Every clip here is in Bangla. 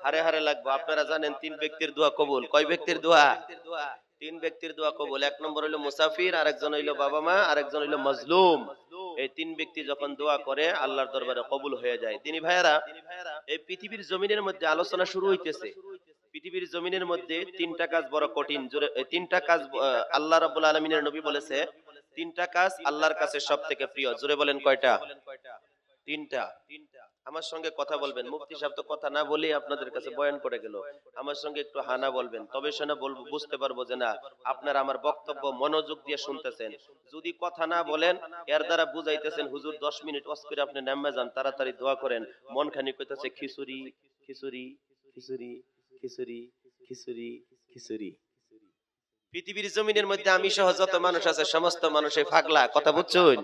হারে হারে লাগবে। আপনারা জানেন 3 ব্যক্তির দোয়া কবুল। কয় ব্যক্তির দোয়া? 3 ব্যক্তির দোয়া কবুল। 1 নম্বর হইলো মুসাফির, আরেকজন হইলো বাবা মা, আরেকজন হইলো মাজলুম। এই 3 ব্যক্তি যখন দোয়া করে আল্লাহর দরবারে কবুল হয়ে যায়। তিনি ভাইয়েরা, এই পৃথিবীর জমিনের মধ্যে আলোচনা শুরু হইতেছে। পৃথিবীর জমিনের মধ্যে 3টা কাজ বড় কঠিন। জোরে 3টা কাজ আল্লাহ রাব্বুল আলামিনের নবী বলেছে, 3টা কাজ আল্লাহর কাছে সবথেকে প্রিয়। জোরে বলেন কয়টা? 3টা। আমার সঙ্গে কথা বলবেন। মুফতি সাহেব তো কথা না বলেই আপনাদের কাছে বয়ান করে গেল। আমার সঙ্গে একটু হানা বলবেন, তবে সেনা বলবো, বুঝতে পারবো যে না আপনারা আমার বক্তব্য মনোযোগ দিয়ে শুনতেছেন। যদি কথা না বলেন, এর দ্বারা বুঝাইতেছেন হুজুর 10 মিনিট ওয়াজ করে আপনি নামে যান, তাড়াতাড়ি দোয়া করেন। মন খানি কইতাছে খিচুড়ি খিচুড়ি খিচুড়ি খিচুড়ি খিচুড়ি খিচুড়ি। পৃথিবীর জমিনের মধ্যে আমি সহ যত মানুষ আছে সমস্ত মানুষই পাগলা। কথা বুঝছেন?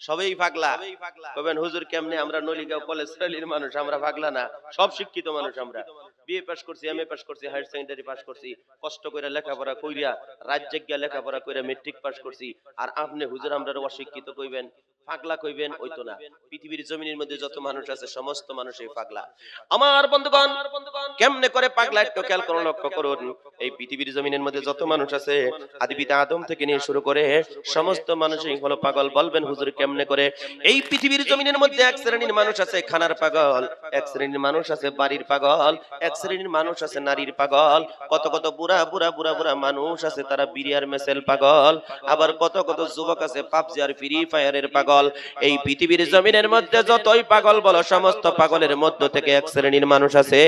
সবাই পাগলা। কবেন হুজুর কেমনে? আমরা নলিগাঁও কলেজ শ্রেণীর মানুষ, আমরা পাগলা না? সব শিক্ষিত মানুষ আমরা। বিএ পাস করছি, এমএ পাস করছি, হায়ার সেকেন্ডারি পাস করছি, কষ্ট করে লেখাপড়া কইরা, রাজ্যে গিয়া লেখাপড়া কইরা মেট্রিক পাস করছি। আর আপনি হুজুর আমরা অশিক্ষিত কইবেন, পাগলা কইবেন? ওইতো না। পৃথিবীর জমিনের মধ্যে যত মানুষ আছে সমস্ত মানুষই পাগলা। আমার বন্ধুগণ, কেমনে করে পাগলা একটু খেয়াল করুন, লক্ষ্য করুন। এই পৃথিবীর জমিনের মধ্যে যত মানুষ আছে, আদিপিতা আদম থেকে নিয়ে শুরু করে সমস্ত মানুষই হলো পাগল। বলবেন হুজুর কেমনে করে? এই পৃথিবীর জমিনের মধ্যে এক শ্রেণীর মানুষ আছে খানার পাগল, এক শ্রেণীর মানুষ আছে বাড়ির পাগল, এক শ্রেণীর মানুষ আছে নারীর পাগল, কত কত বুড়া বুড়া বুড়া বুড়া মানুষ আছে তারা বিরিয়ার মেসেল পাগল, আবার কত কত যুবক আছে পাবজি আর ফ্রি ফায়ারের পাগল। এই পৃথিবীর জমিনের মধ্যে যতই পাগল বলো, সমস্ত পাগলের মধ্য থেকে এক শ্রেণীর মানুষ আছে,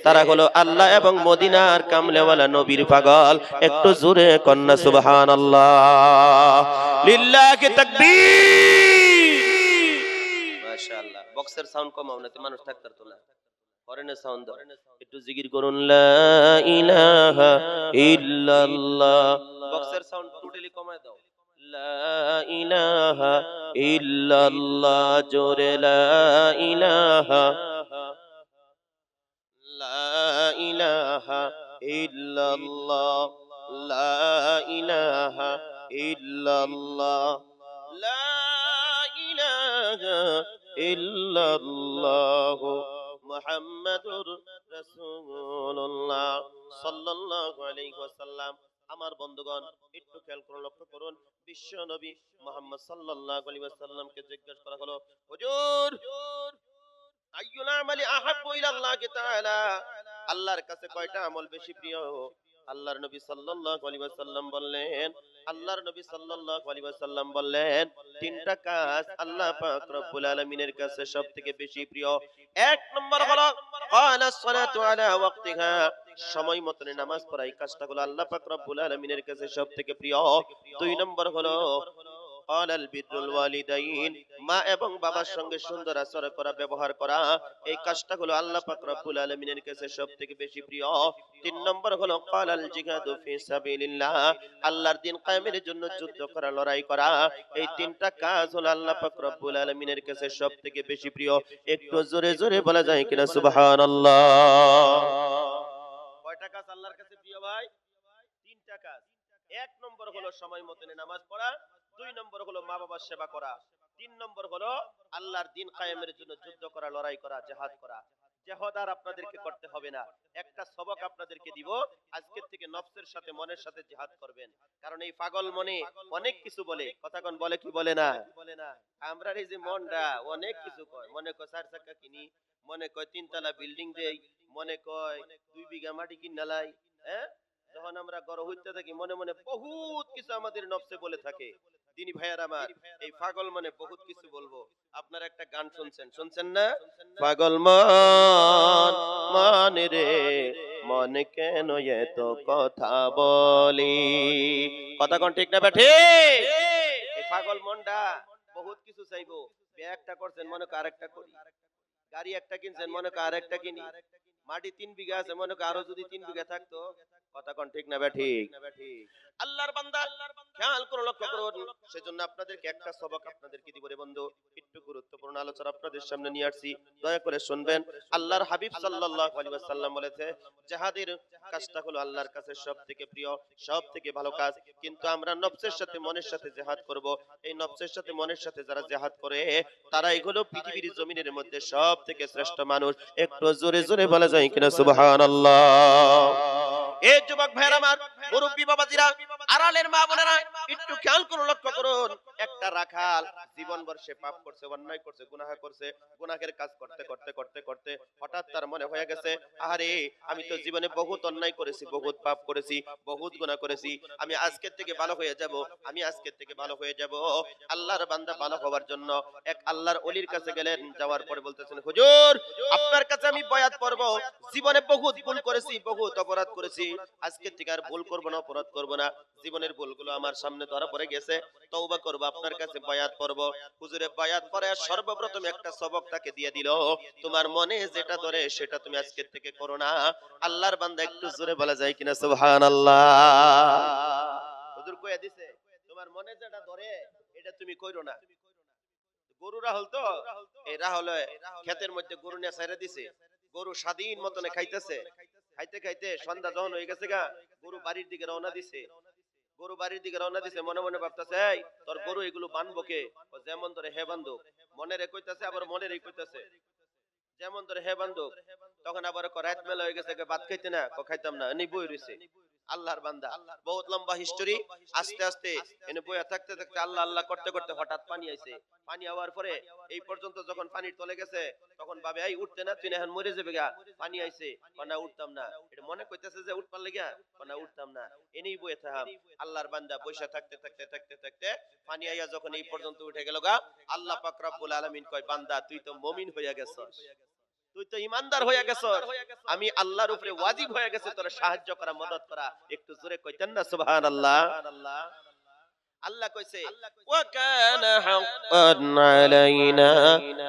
তারা হলো আল্লাহ এবং মদিনার কামলেওয়ালা নবীর পাগল। একটু জোরে কন্যা সুবহানাল্লাহ, লিল্লাহি তাকবীর। মাশাআল্লাহ। বক্সের সাউন্ড কমাও না, মানুষ থাকতে পারতো না। হরেনের সাউন্ড দাও। একটু জিকির করুন লা ইলাহা ইল্লাল্লাহ। বক্সের সাউন্ড টোটালি কমায় দাও। লা ইলাহা ইল্লাল্লাহ, জোরে লা ইলাহা, লা ইলাহা ইল্লাল্লাহ, লা ইলাহা ইল্লাল্লাহ, লা ইলাহা ইল্লাল্লাহ মুহাম্মাদুর রাসূলুল্লাহ সাল্লাল্লাহু আলাইহি ওয়াসাল্লাম। আমার বন্ধুগণ একটু খেয়াল করুন, লক্ষ্য করুন। বিশ্ব নবী মুহাম্মদ সাল্লাল্লাহু আলাইহি ওয়াসাল্লামকে জিজ্ঞাসা করা হলো, হুজুর আইয়ুল আমালি আহাব্বু ইলাল্লাহি তাআলা, আল্লাহর কাছে কয়টা আমল বেশি প্রিয়? আল্লাহর নবী সাল্লাল্লাহু আলাইহি ওয়াসাল্লাম বললেন, আল্লাহর নবী সাল্লাল্লাহু আলাইহি ওয়াসাল্লাম বললেন, 3টা কাজ আল্লাহ পাক রব্বুল আলামিনের কাছে সবথেকে বেশি প্রিয়। 1 নম্বর হলো ক্বালাস সালাতু আলা ওয়াক্তিহা, সময় মতো নামাজ পড়া। এই কাজটা হলো আল্লাহ পাক রব্বুল আলামিনের কাছে সবথেকে প্রিয়। 2 নম্বর হলো ক্বালাল বিররুল ওয়ালিদাইন, মা এবং বাবার সঙ্গে সুন্দর আচরণ করা, ব্যবহার করা। এই কাজটা হলো আল্লাহ পাক রব্বুল আলামিনের কাছে সবথেকে বেশি প্রিয়। 3 নম্বর হলো ক্বালাল জিহাদু ফি সাবিলিল্লাহ, আল্লাহর দ্বীন কায়েমের জন্য যুদ্ধ করা, লড়াই করা। এই 3টা কাজ হলো আল্লাহ পাক রব্বুল আলামিনের কাছে সবথেকে বেশি প্রিয়। একটু জোরে জোরে বলা যায় কিনা সুবহানাল্লাহ? কয়টা কাজ আল্লাহর কাছে প্রিয় ভাই? 3টা কাজ। 1 নম্বর হলো সময় মতো নামাজ পড়া, 2 নম্বর হলো মা বাবার সেবা করা, 3 নম্বর হলো আল্লাহর দ্বীন কায়েমের জন্য যুদ্ধ করা, লড়াই করা, জিহাদ করা। জিহাদ আর আপনাদেরকে করতে হবে না, একটা সবক আপনাদেরকে দিব। আজকের থেকে নফসের সাথে, মনের সাথে জিহাদ করবেন। কারণ এই পাগল মনে অনেক কিছু বলে, কথা কোন বলে কি বলে না? আমরা এই যে মনটা অনেক কিছু কয়, মনে কয় 4 চাকা কিনি, মনে কয় 3 তলা বিল্ডিং দেই, মনে কয় 2 বিঘা মাটি কিনালাই। হ্যাঁ, যখন আমরা গড় হইতে থাকি মনে মনে বহুত কিছু আমাদের নফসে বলে থাকে। দিনী ভাইয়ার আমার, এই পাগল মনে বহুত কিছু বলবো। আপনারা একটা গান শুনছেন না? পাগল মন মানে রে মন কেন এত কথা বলি, কথা কোন ঠিক না বেঠে? এই পাগল মনটা বহুত কিছু চাইবো। বিয়ে একটা করছেন, মনে কর আরেকটা করি। গাড়ি একটা কিনছেন, মনে কর আরেকটা কিনি। মাটি 3 বিঘা আছে, মনে কর আরো যদি 3 বিঘা থাকতো কথা কোন ঠিক না ঠিক? আল্লাহর বান্দা খেয়াল করে লক্ষ্য করুন। সেজন্য আপনাদেরকে একটা সবক আপনাদেরকে দিব রে বন্ধু, একটু গুরুত্বপূর্ণ আলোচনা আপনাদের সামনে নিয়ে আসছি, দয়া করে শুনবেন। আল্লাহর হাবিব সাল্লাল্লাহু আলাইহি ওয়াসাল্লাম বলেছে, জিহাদের কাজটা হলো আল্লাহর কাছে সবথেকে প্রিয়, সবথেকে ভালো কাজ। কিন্তু আমরা নফসের সাথে মনের সাথে জিহাদ করব। এই নফসের সাথে মনের সাথে যারা জিহাদ করে তারা এগুলো পৃথিবীর জমিনের মধ্যে সবথেকে শ্রেষ্ঠ মানুষ। একটু জোরে জোরে বলা যায় কিনা সুবহানাল্লাহ? এই যুবক ভাইরা আমার, মুরব্বি বাবাজিরা, আড়ালের মা বোনেরা, একটু খেয়াল করুন, লক্ষ্য করুন। একটা রাখাল জীবনভর সে পাপ করছে, অন্যায় করছে, গুনাহ করছে। গুনাহের কাজ করতে করতে করতে করতে হঠাৎ তার মনে হয়ে গেছে, আরে আমি তো জীবনে বহুত অন্যায় করেছি, বহুত পাপ করেছি, বহুত গুনাহ করেছি, আমি আজকের থেকে ভালো হয়ে যাব, আমি আজকের থেকে ভালো হয়ে যাব। আল্লাহর বান্দা ভালো হওয়ার জন্য এক আল্লাহর ওলির কাছে গেলেন। যাওয়ার পরে বলতেছেন, হুজুর আপনার কাছে আমি বয়াত করব, জীবনে বহুত ভুল করেছি, বহুত অপরাধ করেছি, আজকের থেকে আর ভুল করব না, অপরাধ করব না, জীবনের ভুলগুলো আমার সামনে ধরা পড়ে গেছে, তওবা করব, আপনার কাছে বায়াত করব। হুজুরে বায়াত করে সর্বপ্রথম একটা সবক তাকে দিয়ে দিল, তোমার মনে যেটা ধরে সেটা তুমি আজকের থেকে করো না। আল্লাহর বান্দা একটু জোরে বলা যায় কিনা সুবহানাল্লাহ? হুজুর কইয়া দিছে, তোমার মনে যেটা ধরে এটা তুমি কইরো না। গরু রাহুল তো, এই রাহুল ক্ষেতের মধ্যে গরু নিয়ে ছেড়ে দিছে, গরু স্বাধীন মতনে খাইতেছে, খাইতে খাইতে সন্ধ্যা যখন হয়ে গেছে গা, গরু বাড়ির দিকে রওনা দিছে। গরু বাড়ির দিকে রওনা দিছে, মনে মনে ভাবতেছে, এই তোর গরু এগুলো বানবো কে? ও যেমন ধরে হে বান্ধব, মনের কইতাছে, আবার মনের কইতাছে যেমন ধরে হে বান্ধব। তখন আবার রাত মেলা হয়ে গেছে, ভাত খাইতে না, খাইতাম না, এনে বই রইছে। আল্লাহর বান্দা বহুত লম্বা হিস্টোরি, আস্তে আস্তে এনে বইয়া থাকতে থাকতে আল্লাহ আল্লাহ করতে করতে হঠাৎ পানি আইছে। পানি আওয়ার পরে এই পর্যন্ত যখন পানির তলে গেছে, তখন ভাবে, এই উঠতে না, তুই এখন মরে যাবে গা, পানি আইছে, না উঠতাম না। এটা মনে কইতেছে যে উঠবার লাগিয়া, না উঠতাম না, এনেই বইয়ে থাম। আল্লাহর বান্দা বৈশা থাকতে থাকতে থাকতে থাকতে পানি আইয়া যখন এই পর্যন্ত উঠে গেল গা, আল্লাহ পাক রব্বুল আলামিন কয়, বান্দা তুই তো মুমিন হইয়া গেছস, তুই তো ইমানদার হয়ে গেছস, আমি আল্লাহর উপরে ওয়াজিব হয়ে গেছে তোর সাহায্য করা, মদদ করা। একটু জোরে কইতেন না সুবহানাল্লাহ? আল্লাহ কইছে, ওয়া কানা হাক্কান আলাইনা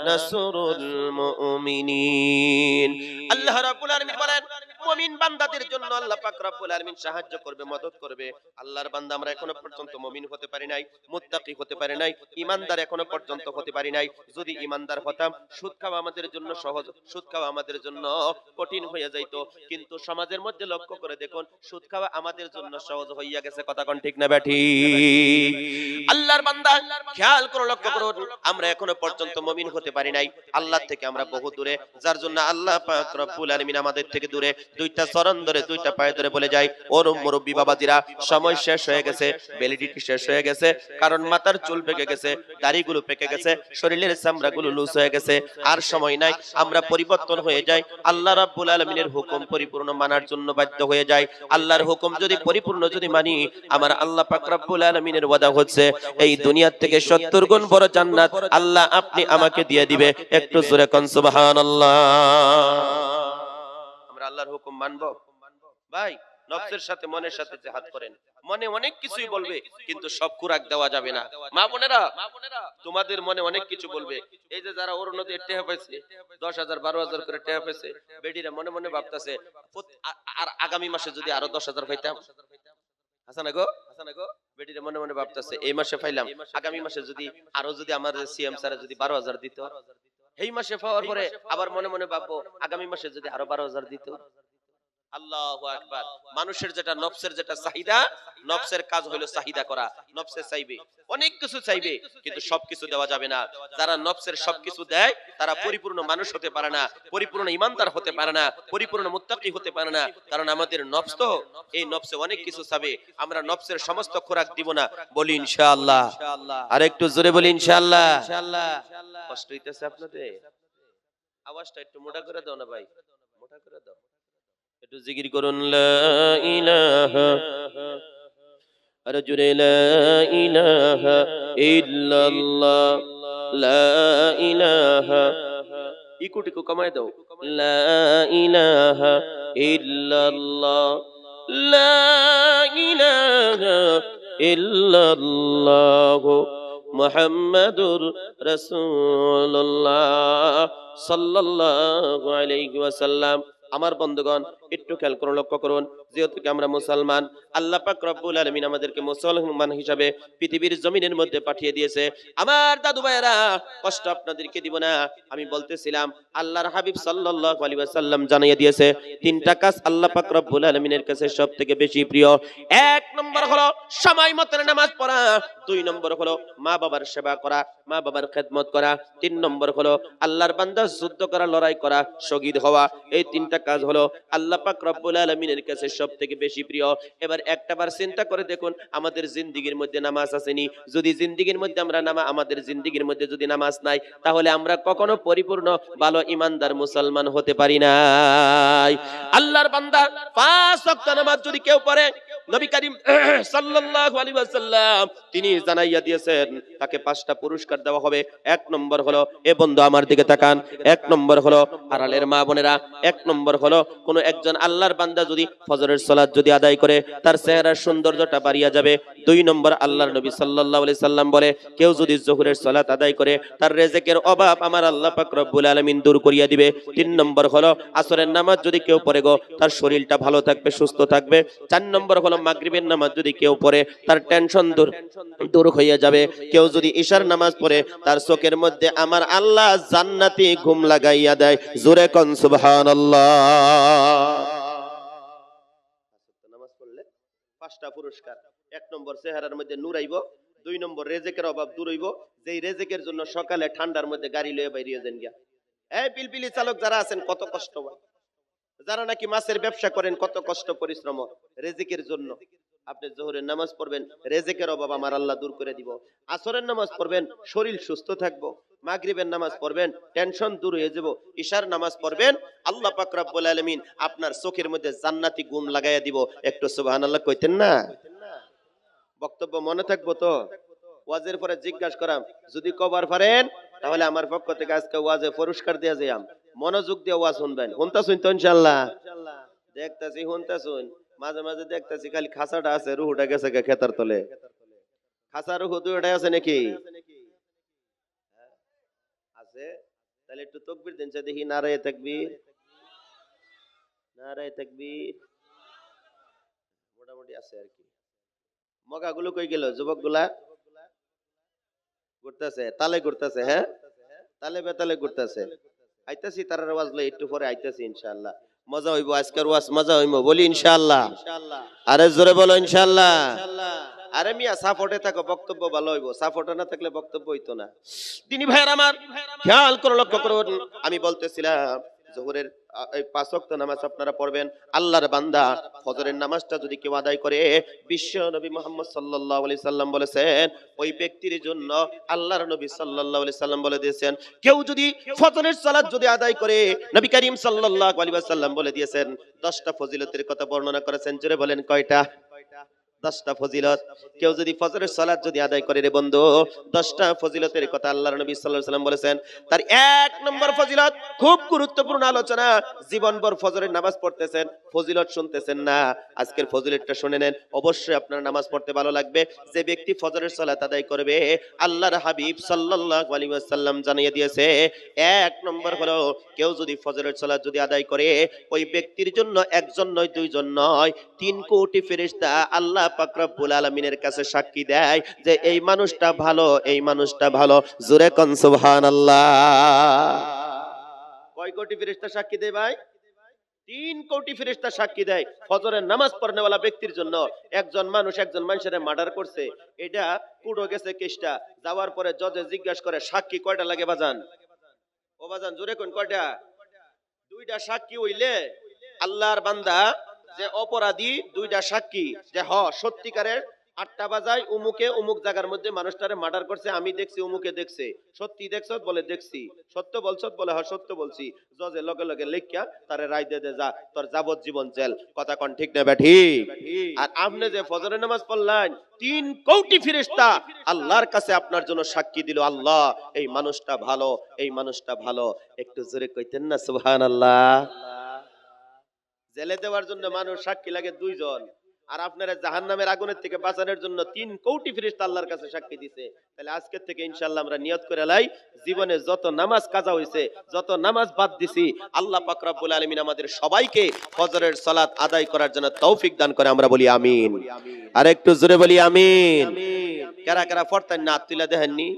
নাসরুল মুমিনিন। আল্লাহ রাব্বুল আলামিন বলেন, মুমিন বান্দাদের জন্য আল্লাহ পাক রব্বুল আলামিন সাহায্য করবে, মদদ করবে। আল্লাহর বান্দা আমরা এখনো পর্যন্ত মুমিন হতে পারি নাই, মুত্তাকি হতে পারি নাই, ইমানদার এখনো পর্যন্ত হতে পারি নাই। যদি ইমানদার হতাম, সুদ খাওয়া আমাদের জন্য সহজ, সুদ খাওয়া আমাদের জন্য কঠিন হয়ে যাইত। কিন্তু সমাজের মধ্যে লক্ষ্য করে দেখুন, সুদ খাওয়া আমাদের জন্য সহজ হইয়া গেছে। কথা কোন ঠিক না বেঠিক? আল্লাহর বান্দা খেয়াল করে লক্ষ্য করুন, আমরা এখনো পর্যন্ত মুমিন হতে পারি নাই, আল্লাহ থেকে আমরা বহু দূরে। যার জন্য আল্লাহ পাক রব্বুল আলামিন আমাদের থেকে দূরে। দুইটা চরণ ধরে, দুইটা পায়ে ধরে বলে যায়, ওর মুরব্বি বাবাজিরা, সময় শেষ হয়ে গেছে, ভ্যালিডিটি শেষ হয়ে গেছে। কারণ মাথার চুল পেকে গেছে, দাড়িগুলো পেকে গেছে, শরীরের চামড়াগুলো লুজ হয়ে গেছে, আর সময় নাই। আমরা পরিবর্তন হয়ে যাই, আল্লাহ রাব্বুল আলামিনের হুকুম পরিপূর্ণ মানার জন্য বাধ্য হয়ে যায়। আল্লাহর হুকুম যদি পরিপূর্ণ যদি মানি, আমার আল্লাহ পাক রব্বুল আলামিনের ওয়াদা হচ্ছে, এই দুনিয়ার থেকে 70 গুণ বড় জান্নাত আল্লাহ আপনি আমাকে দিয়ে দিবে। একটু জোরে কোন সুবহানাল্লাহ? আমরা আল্লাহর হুকুম মানবো ভাই? নফসের সাথে মনের সাথে জিহাদ করেন। মনে অনেক কিছুই বলবে, কিন্তু সব খুরাক দেওয়া যাবে না। মা বোনেরা, তোমাদের মনে অনেক কিছু বলবে। এই যে যারা অরুণোদয় টেহা পাইছে, 10,000 12,000 করে টেহা পাইছে, বেডিরা মনে মনে ভাবতাছে, আর আগামী মাসে যদি আরো 10,000 পাইতাম। হাসানা গো, বেডিরা মনে মনে ভাবতাছে, এই মাসে পাইলাম, আগামী মাসে যদি আরো, যদি আমার সিএম স্যার যদি 12,000 দিত, এই মাসে পাওয়ার পরে আবার মনে মনে ভাববো, আগামী মাসে যদি আরো 12,000 দিত। আল্লাহু আকবার। মানুষের যেটা নফসের যেটা চাহিদা, নফসের কাজ হলো চাহিদা করা। নফসে চাইবে, অনেক কিছু চাইবে, কিন্তু সবকিছু দেওয়া যাবে না। যারা নফসের সবকিছু দেয়, তারা পরিপূর্ণ মানুষ হতে পারে না, পরিপূর্ণ ইমানদার হতে পারে না, পরিপূর্ণ মুত্তাকি হতে পারে না। কারণ আমাদের নফস তো, এই নফসে অনেক কিছু চাবে। আমরা নফসের সমস্ত খোরাক দিব না। বলি ইনশাআল্লাহ। আর একটু জোরে বলি ইনশাআল্লাহ। কষ্ট হইতেছে আপনাদের? আওয়াজটা একটু মোটা করে দাও না ভাই, মোটা করে দাও। একটু জিকির করুন, লা ইলাহা, আর জুড়ে লা ইলাহা ইল্লাল্লাহ, লা ইলাহা, ইকুটিকু কমায় দাও, লা ইলাহা ইল্লাল্লাহ, লা ইলাহা ইল্লাল্লাহ, মুহাম্মাদুর রাসূলুল্লাহ সাল্লাল্লাহু আলাইহি ওয়াসাল্লাম। আমার বন্ধুগণ একটু খেয়াল করে লক্ষ্য করুন, যেহেতু আমরা মুসলমান, আল্লাহ পাক রব্বুল আলামিন আমাদেরকে মুসলমান হিসাবে পৃথিবীর জমিনের মধ্যে পাঠিয়ে দিয়েছে। আমার দাদু ভাইয়েরা, কষ্ট আপনাদেরকে দিব না। আমি বলতেছিলাম আল্লাহর হাবিব সাল্লাল্লাহু আলাইহি ওয়াসাল্লাম জানিয়ে দিয়েছে তিনটা কাজ আল্লাহ পাক রব্বুল আলামিনের কাছে সবথেকে বেশি প্রিয়। এক নম্বর হলো সময় মতো নামাজ পড়া, দুই নম্বর হলো মা বাবার সেবা করা, মা বাবার খেদমত করা, তিন নম্বর হলো আল্লাহর বান্দা যুদ্ধ করা, লড়াই করা, শহীদ হওয়া। এই তিনটা কাজ হলো আল্লাহ পাক রব্বুল আলামিনের কাছে সবথেকে বেশি প্রিয়। এবার একটাবার চিন্তা করে দেখুন, আমাদের জিন্দেগীর মধ্যে নামাজ আসেনি? যদি জিন্দেগীর মধ্যে আমাদের জিন্দেগীর মধ্যে যদি নামাজ নাই, তাহলে আমরা কখনো পরিপূর্ণ ভালো ইমানদার মুসলমান হতে পারি নাই। আল্লাহর বান্দা পাঁচ ওয়াক্ত নামাজ যদি কেউ পড়ে, নবী করিম সাল্লাল্লাহু আলাইহি ওয়াসাল্লাম তিনি জানাইয়া দিয়েছেন তাকে পাঁচটা পুরস্কার দেওয়া হবে। এক নম্বর হলো, এ বন্ধু আমার দিকে তাকান, এক নম্বর হলো আড়ালের মা বোনেরা, এক নম্বর হলো কোন একজন আল্লাহর বান্দা যদি ফজরের সালাত যদি আদায় করে, তার চেহারার সৌন্দর্যটা বাড়িয়া যাবে। দুই নম্বর, আল্লাহর নবী সাল্লাল্লাহু আলাইহি সাল্লাম বলে, কেউ যদি যোহরের সালাত আদায় করে, তার রিজিকের অভাব আমার আল্লাহ পাক রব্বুল আলামিন দূর করিয়া দিবে। তিন নম্বর হলো আসরের নামাজ যদি কেউ পড়ে গো, তার শরীরটা ভালো থাকবে, সুস্থ থাকবে। চার নম্বর হলো মাগরিবের নামাজ যদি কেউ পড়ে, তার টেনশন দূর হইয়া যাবে। কেউ যদি ঈশার নামাজ পড়ে, তার চোখের মধ্যে আমার আল্লাহ জান্নাতি ঘুম লাগাইয়া দেয়। জোরে কোন সুবহানাল্লাহ। নামাজ পড়লে পাঁচটা পুরস্কার। এক নম্বর, চেহারার মধ্যে নূর আইব। দুই নম্বর, রিজিকের অভাব দূর হইব। যেই রিজিকের জন্য সকালে ঠান্ডার মধ্যে গাড়ি লয়ে বাইরে যান গিয়া। এই পিলপিলি চালক যারা আছেন, কত কষ্ট হয়। যারা নাকি মাছের ব্যবসা করেন, কত কষ্ট পরিশ্রম রিজিকের জন্য। আপনি যোহরের নামাজ পড়বেন, রিজিকের অভাব আমার আল্লাহ দূর করে দিব। আসরের নামাজ পড়বেন, শরীর সুস্থ থাকবো। মাগরিবের নামাজ পড়বেন, টেনশন দূর হয়ে যাব। ঈশার নামাজ পড়বেন, আল্লাহ পাক রব্বুল আলামিন আপনার চোখের মধ্যে জান্নাতি ঘুম লাগাইয়া দিব। একটু সুবহানাল্লাহ কইতেন না? বক্তব্য মনে থাকবো তো? ওয়াজের পরে জিজ্ঞাসা করাম, যদি কবার পারেন তাহলে আমার পক্ষ থেকে আজকে ওয়াজে পুরস্কার দেয়া যাইম। মনোযোগ দিয়ে ওয়াজ শুনবেন। শুনতাছুন তো ইনশাআল্লাহ? দেখতাছি, শুনতাছুন। মাঝে মাঝে দেখতাছি খালি খাসাটা আছে, রুহুটা গেছে খেতার তলে। খাসা রুহু দুইটাই আছে নাকি? আছে? তাহলে একটু তাকবীর দেন, দেখি। নারায়ে তাকবীর, নারায়ে তাকবীর। মোটামুটি আছে আর কি। মগাগুলো কই গেল? যুবকগুলা ঘুরতেছে, তালে ঘুরতেছে। হ্যাঁ, তালে বেতালে ঘুরতেছে। আইতাছি তারার ওয়াজ লই, একটু পরে আইতাছি ইনশাআল্লাহ। মজা হইব আজকের ওয়াজ, মজা হইব। বলি ইনশাআল্লাহ। আরে জোরে বলো ইনশাআল্লাহ। আরে মিয়া সাপোর্টে থাকো, বক্তব্য ভালো হইব। সাপোর্টে না থাকলে বক্তব্য হইতো না। দিনী ভাইয়ের আমার, খেয়াল করে লক্ষ্য করুন। আমি বলতেছিলাম যোহরের এই পাঁচ ওয়াক্ত নামাজ আপনারা পড়বেন। আল্লাহর বান্দা ফজরের নামাজটা যদি কেউ আদায় করে, বিশ্ব নবী মুহাম্মদ সাল্লাল্লাহু আলাইহি সাল্লাম বলেছেন, ওই ব্যক্তির জন্য আল্লাহর নবী সাল্লাল্লাহু আলাইহি সাল্লাম বলে দিয়েছেন, কেউ যদি ফজরের সালাত যদি আদায় করে, নবী করিম সাল্লাল্লাহু আলাইহি ওয়াসাল্লাম বলে দিয়েছেন 10টা ফজিলতের কথা বর্ণনা করেছেন। জোরে বলেন কয়টা? 10টা ফজিলত। কেউ যদি ফজরের সালাত যদি আদায় করে রে বন্ধু, 10টা ফজিলতের কথা আল্লাহর নবী সাল্লাল্লাহু আলাইহি ওয়াসাল্লাম বলেছেন। তার এক নম্বর ফজিলত, খুব গুরুত্বপূর্ণ আলোচনা। জীবনভর ফজরের নামাজ পড়তেছেন, ফজিলত শুনতেছেন না, আজকের ফজিলতটা শুনে নেন। অবশ্যই আপনার নামাজ পড়তে ভালো লাগবে। যে ব্যক্তি ফজরের সালাত আদায় করবে, আল্লাহর হাবিব সাল্লাল্লাহু আলাইহি ওয়াসাল্লাম জানিয়ে দিয়েছে, এক নম্বর হলো, কেউ যদি ফজরের সালাত যদি আদায় করে, ওই ব্যক্তির জন্য একজন নয়, দুইজন নয়, 3 কোটি ফেরেশতা আল্লাহ পাক রব্বুল আলামিনের কাছে সাক্ষী দেয় যে এই মানুষটা ভালো, এই মানুষটা ভালো। জোরে কোন সুবহানাল্লাহ। কয় কোটি ফেরেশতা সাক্ষী দেয় ভাই? 3 কোটি ফেরেশতা সাক্ষী দেয় ফজরের নামাজ পড়নেওয়ালা ব্যক্তির জন্য। একজন মানুষের মার্ডার করছে, এটা কুড়ো গেছে কেসটা। যাওয়ার পরে জজে জিজ্ঞাসা করে, সাক্ষী কয়টা লাগে বাজান? ও বাজান জোরে কোন কয়টা? 2টা সাক্ষী হইলে আল্লাহর বান্দা যে অপরাধী, 2টা সাক্ষী যে সত্যিকারের 8টা বাজায় উমুকে উমুক জায়গার মধ্যে মানুষটারে মার্ডার করছে, আমি দেখছি, উমুকে দেখছে। সত্যি দেখছ? বলে দেখছি। সত্য বলছ? বলে হ্যাঁ সত্য বলছি। জজে লগে লগে লেখিয়া তারে রায় দে দে, যা তোর যাবজ্জীবন জেল। কথা কোন ঠিক না ঠিক? আর আপনি যে ফজরের নামাজ পড়লেন, 3 কোটি ফেরেশতা আল্লাহর কাছে আপনার জন্য সাক্ষী দিল, আল্লাহ এই মানুষটা ভালো, এই মানুষটা ভালো। একটু জোরে কইতেন না সুবহানাল্লাহ? জেলে দেওয়ার জন্য মানুষ সাক্ষী লাগে 2 জন, আর আপনারা জাহান্নামের আগুনের থেকে বাঁচানোর জন্য 3 কোটি ফেরেশতা আল্লাহর কাছে সাক্ষী দিছে। তাহলে আজকের থেকে ইনশাআল্লাহ আমরা নিয়ত করে লাই, জীবনে যত নামাজ কাজা হইছে, যত নামাজ বাদ দিছি, আল্লাহ পাক রব্বুল আলামিন আমাদের সবাইকে ফজরের সালাত আদায় করার জন্য তৌফিক দান করে, আমরা বলি আমিন। আর একটু জোরে বলি আমিন। কারা কারা পড়তেন না? তুইলা দেখেননি?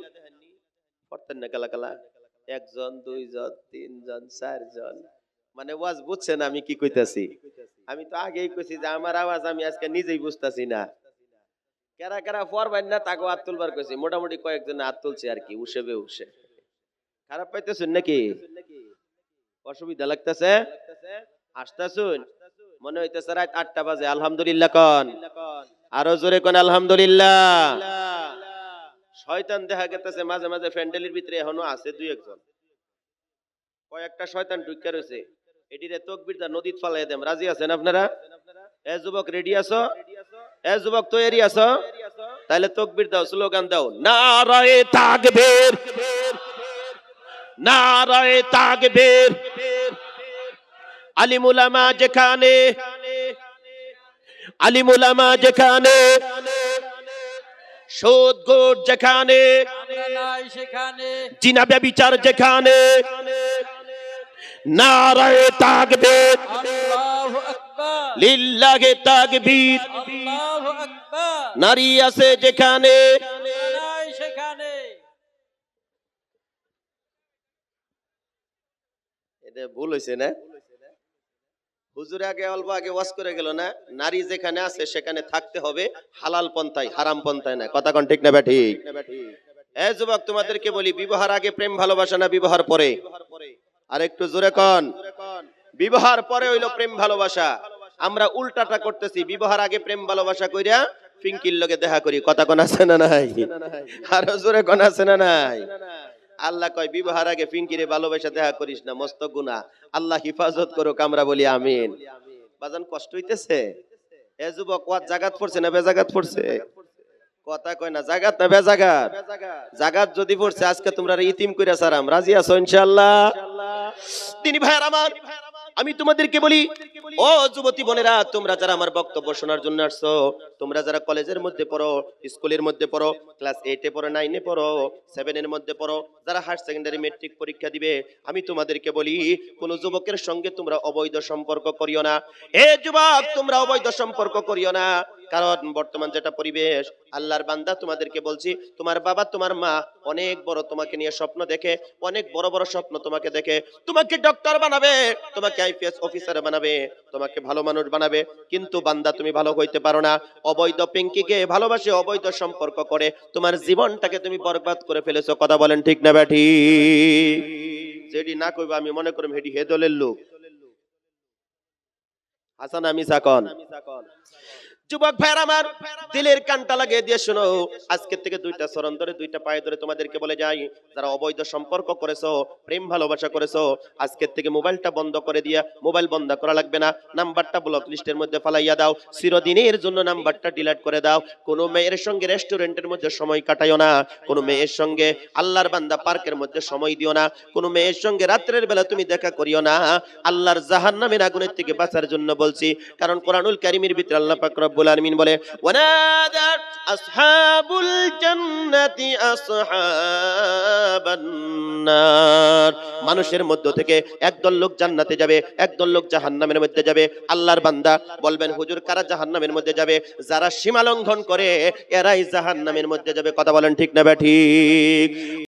পড়তেন না কালা কালা? 1 জন 2 জন 3 জন 4 জন। মানে ওয়াজ বুঝছেন আমি কি কইতাছি? আমি তো আগেই কইছি যে আমার আওয়াজ আমি আজকে নিজেই বুঝতাছি না। কারা কারা পড়বেন না তাকে হাত তুলবার কইছি, মোটামুটি কয়েকজন হাত তুলছে আর কি, উঠে উঠে। খারাপ পাইতেছেন নাকি? অসুবিধা লাগতেছে? আসতেছুন? মনে হইতেছে রাত 8টা বাজে। আলহামদুলিল্লাহ কোন? আরো জোরে কোন আলহামদুলিল্লাহ। শয়তান দেখা গেতেছে মাঝে মাঝে প্যান্ডেলের ভিতরে এখনো আছে 2-1 জন। কয়েকটা শয়তান ঢুকে রয়েছে, এটিরে তাকবীর দা নদীত ফালাই দেম। রাজি আছেন আপনারা? এ যুবক রেডি আছো? এ যুবক তৈরি আছো? তাহলে তাকবীর দাও, স্লোগান দাও, নারায়ে তাকবীর, নারায়ে তাকবীর। আলিম উলামা যেখানে, আলিম উলামা যেখানে, সুদ ঘুষ যেখানে, জিনা ব্যভিচার যেখানে, নারায়ে তাকবীর, আল্লাহু আকবার, লিল্লাহি তাকবীর, আল্লাহু আকবার। নারী আছে যেখানে, সেখানে। এটা ভুল হইছে না? হুজুর আগে অল্প আগে ওয়াজ করে গেল না, নারী যেখানে আছে সেখানে থাকতে হবে হালাল পন্থায়, হারাম পন্থায় না। কথা কোন ঠিক না বে ঠিক? এ যুবক তোমাদেরকে বলি, বিবাহের আগে প্রেম ভালোবাসা না বিবাহের পরে? আর একটু জোরে কোন। বিবাহের পরে হইলো প্রেম ভালোবাসা। আমরা উল্টাটা করতেছি, বিবাহের আগে প্রেম ভালোবাসা কইরা ফিঙ্কির লগে দেখা করি। কথা কোন আছে না নাই? আর জোরে কোন আছে না নাই? আল্লাহ কয় বিবাহের আগে ফিঙ্কিরে ভালোবাসা দেখা করিস না, মস্ত গুনাহ। আল্লাহ হিফাজত করুক, আমরা বলি আমিন। বাজান কষ্ট হইতেছে? এ যুবক ওয়াজ জাগাত পড়ছে না বেজাগাত পড়ছে? কথা কয় না, জাগাত না বেজাগাত? জাগাত যদি পড়ছে আজকে তোমরা ইতিম কইরা সারাম। রাজি আছো ইনশাআল্লাহ? তিনি ভাইয়ার আমার, আমি তোমাদেরকে বলি, ও যুবতী বোনেরা, তোমরা যারা আমার বক্তব্য শোনার জন্য আসছো, তোমরা যারা কলেজের মধ্যে পড়ো, স্কুলের মধ্যে পড়ো, ক্লাস 8 এ পড়ো, 9 এ পড়ো, 7 এর মধ্যে পড়ো, যারা হায়ার সেকেন্ডারি মেট্রিক পরীক্ষা দিবে, আমি তোমাদেরকে বলি, কোন যুবকের সঙ্গে তোমরা অবৈধ সম্পর্ক করিও না। এ যুবক, তোমরা অবৈধ সম্পর্ক করিও না। কারণ বর্তমান যেটা পরিবেশ, আল্লাহর বান্দা তোমাদেরকে বলছি, তোমার বাবা তোমার মা অনেক বড় তোমাকে নিয়ে স্বপ্ন দেখে, অনেক বড় বড় স্বপ্ন তোমাকে দেখে, তোমাকে ডক্টর বানাবে, তোমাকে আইপিএস অফিসার বানাবে, তোমাকে ভালো মানুষ বানাবে, কিন্তু বান্দা তুমি ভালো হইতে পারো না। অবৈধ পিঙ্কিকে ভালোবাসে, অবৈধ সম্পর্ক করে তোমার জীবনটাকে তুমি বরবাদ করে ফেলেছো। কথা বলেন ঠিক না ব্যাঠি? যেটি না কইবা আমি মনে করব হেডি হে দলের লোক। হাসান আমি সাকন। যুবক ভাইরা আমার, দিলের কানটা লাগিয়ে দিয়ে শোনো, আজকের থেকে 2টা চরণ ধরে 2টা পায়ে ধরে তোমাদেরকে বলে যাই, যারা অবৈধ সম্পর্ক করেছো, প্রেম ভালোবাসা করেছো, আজকের থেকে মোবাইলটা বন্ধ করে দিয়া, মোবাইল বন্ধ করা লাগবে না, নাম্বারটা ব্লক লিস্টের মধ্যে ফালাইয়া দাও, চিরদিনের জন্য নাম্বারটা ডিলিট করে দাও। কোনো মেয়ের সঙ্গে রেস্টুরেন্টের মধ্যে সময় কাটাইও না, কোনো মেয়ের সঙ্গে আল্লাহর বান্দা পার্কের মধ্যে সময় দিও না, কোনো মেয়ের সঙ্গে রাত্রের বেলা তুমি দেখা করিও না। আল্লাহর জাহান্নামের আগুনের থেকে বাঁচার জন্য বলছি। কারণ কোরআনুল কারীমের ভিতরে আল্লাহ পাক রব্বুল আলামিন বলে, ওয়ানাদা আসহাবুল জান্নাতি আসহাবান নার, মানুষের মধ্য থেকে একদল লোক জান্নাতে যাবে, একদল লোক জাহান্নামের মধ্যে যাবে। আল্লাহর বান্দা বলবেন, হুজুর কারা জাহান্নামের মধ্যে যাবে? যারা সীমা লঙ্ঘন করে এরাই জাহান্নামের মধ্যে যাবে। কথা বলেন ঠিক না ব্যাঠিক?